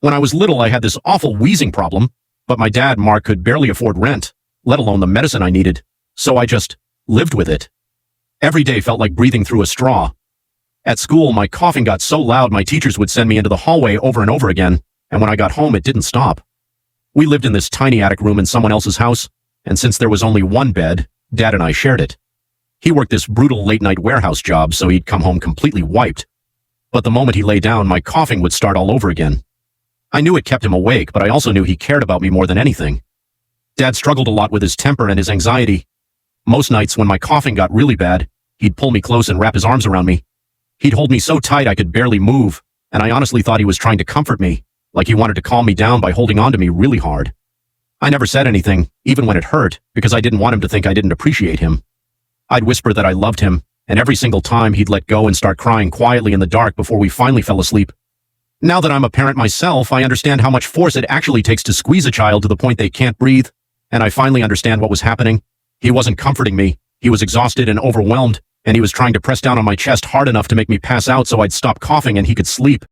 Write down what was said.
When I was little, I had this awful wheezing problem, but my dad, Mark, could barely afford rent, let alone the medicine I needed, so I just lived with it. Every day felt like breathing through a straw. At school, my coughing got so loud my teachers would send me into the hallway over and over again, and when I got home, it didn't stop. We lived in this tiny attic room in someone else's house, and since there was only one bed, Dad and I shared it. He worked this brutal late-night warehouse job, so he'd come home completely wiped. But the moment he lay down, my coughing would start all over again. I knew it kept him awake, but I also knew he cared about me more than anything. Dad struggled a lot with his temper and his anxiety. Most nights, when my coughing got really bad, he'd pull me close and wrap his arms around me. He'd hold me so tight I could barely move, and I honestly thought he was trying to comfort me, like he wanted to calm me down by holding on to me really hard. I never said anything, even when it hurt, because I didn't want him to think I didn't appreciate him. I'd whisper that I loved him, and every single time he'd let go and start crying quietly in the dark before we finally fell asleep. Now that I'm a parent myself, I understand how much force it actually takes to squeeze a child to the point they can't breathe, and I finally understand what was happening. He wasn't comforting me, he was exhausted and overwhelmed, and he was trying to press down on my chest hard enough to make me pass out so I'd stop coughing and he could sleep.